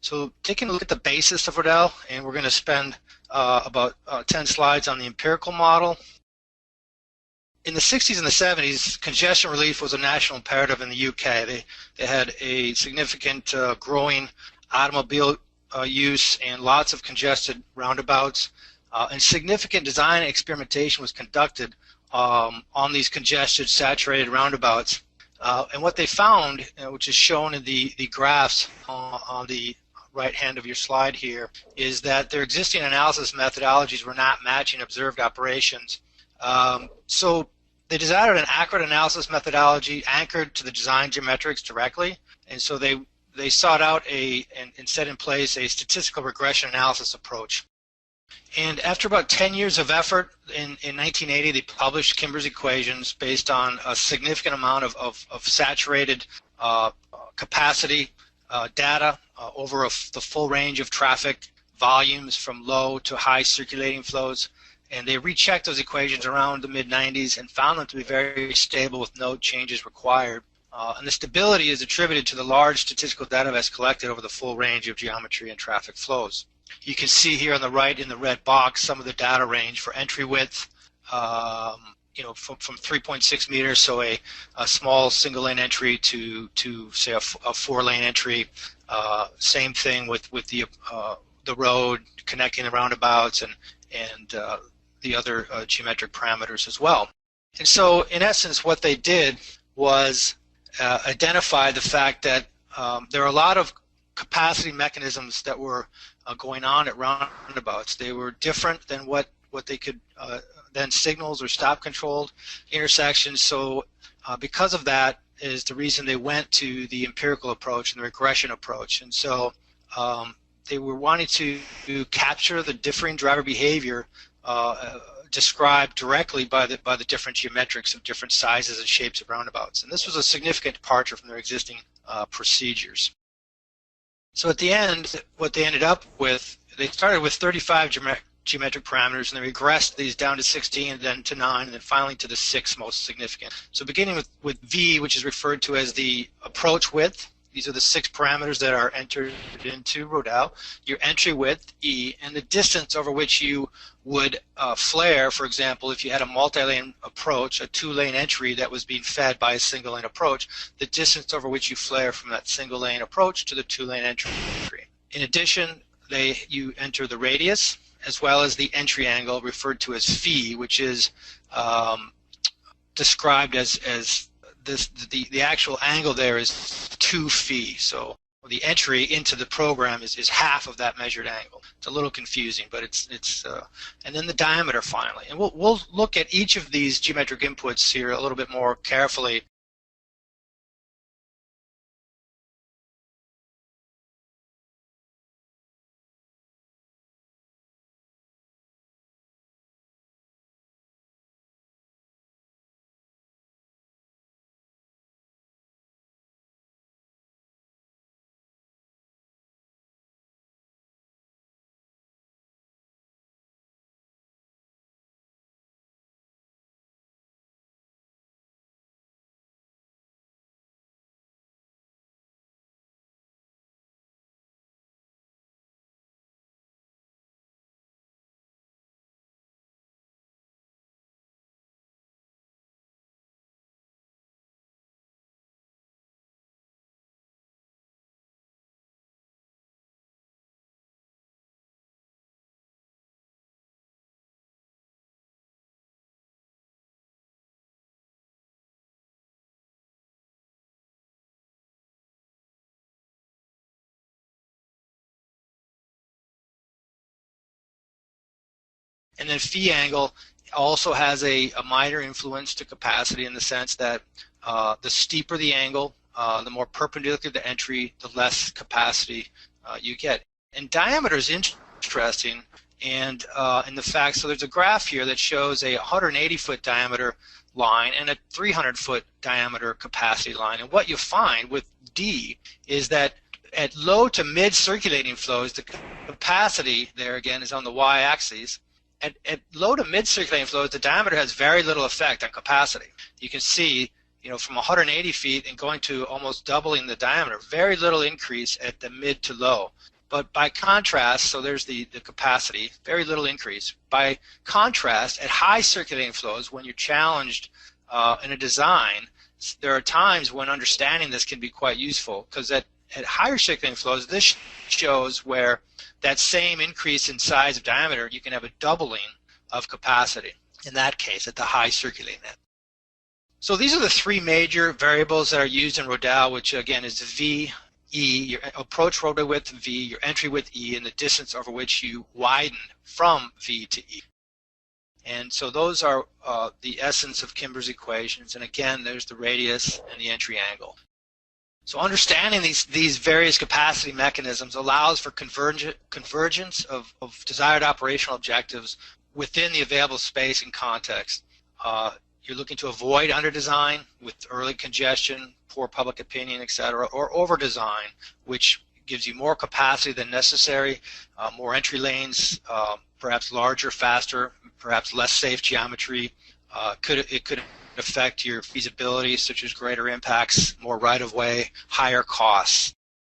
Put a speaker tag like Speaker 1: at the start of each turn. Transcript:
Speaker 1: So taking a look at the basis of Rodel, and we're going to spend about 10 slides on the empirical model. In the 60s and the 70s, congestion relief was a national imperative in the UK. They had a significant growing automobile use and lots of congested roundabouts, and significant design experimentation was conducted on these congested, saturated roundabouts. And what they found, which is shown in the graphs on the right hand of your slide here, is that their existing analysis methodologies were not matching observed operations. So they desired an accurate analysis methodology anchored to the design geometrics directly, and so they sought out and set in place a statistical regression analysis approach. And after about 10 years of effort, in 1980 they published Kimber's equations based on a significant amount of saturated capacity data over the full range of traffic volumes from low to high circulating flows. And they rechecked those equations around the mid-90s and found them to be very stable with no changes required. And the stability is attributed to the large statistical data that's collected over the full range of geometry and traffic flows. You can see here on the right in the red box some of the data range for entry width, from 3.6 meters, so a small single lane entry to say a 4-lane entry. Same thing with the road connecting the roundabouts and the other geometric parameters as well. And so in essence what they did was identify the fact that there are a lot of capacity mechanisms that were going on at roundabouts. They were different than what they could than signals or stop controlled intersections. So because of that is the reason they went to the empirical approach and the regression approach. And so they were wanting to capture the differing driver behavior described directly by the different geometrics of different sizes and shapes of roundabouts. And this was a significant departure from their existing procedures. So at the end, what they ended up with, they started with 35 geometric parameters, and they regressed these down to 16, and then to 9, and then finally to the 6 most significant. So beginning with V, which is referred to as the approach width. These are the 6 parameters that are entered into Rodel. Your entry width, E, and the distance over which you would flare, for example, if you had a multi-lane approach, a 2-lane entry that was being fed by a single-lane approach, the distance over which you flare from that single-lane approach to the 2-lane entry. In addition, you enter the radius, as well as the entry angle, referred to as phi, which is described as the actual angle there is 2 phi. So the entry into the program is half of that measured angle. It's a little confusing, but it's and then the diameter finally. And we'll look at each of these geometric inputs here a little bit more carefully. And then phi angle also has a minor influence to capacity in the sense that the steeper the angle, the more perpendicular the entry, the less capacity you get. And diameter is interesting, and in the fact, so there's a graph here that shows a 180-foot diameter line and a 300-foot diameter capacity line. And what you find with D is that at low to mid circulating flows, the capacity there again is on the y-axis. At low to mid circulating flows, the diameter has very little effect on capacity. You can see, from 180 feet and going to almost doubling the diameter, very little increase at the mid to low. But by contrast, so there's the capacity, very little increase. By contrast, at high circulating flows, when you're challenged in a design, there are times when understanding this can be quite useful, because at higher circulating flows, this shows where that same increase in size of diameter, you can have a doubling of capacity, in that case, at the high circulating end. So these are the three major variables that are used in Rodel, which again is V, E, your approach roadway width V, your entry width E, and the distance over which you widen from V to E. And so those are the essence of Kimber's equations. And again, there's the radius and the entry angle. So understanding these various capacity mechanisms allows for convergence of desired operational objectives within the available space and context. You're looking to avoid underdesign with early congestion, poor public opinion, etc., or overdesign, which gives you more capacity than necessary, more entry lanes, perhaps larger, faster, perhaps less safe geometry. It could affect your feasibility, such as greater impacts, more right-of-way, higher costs.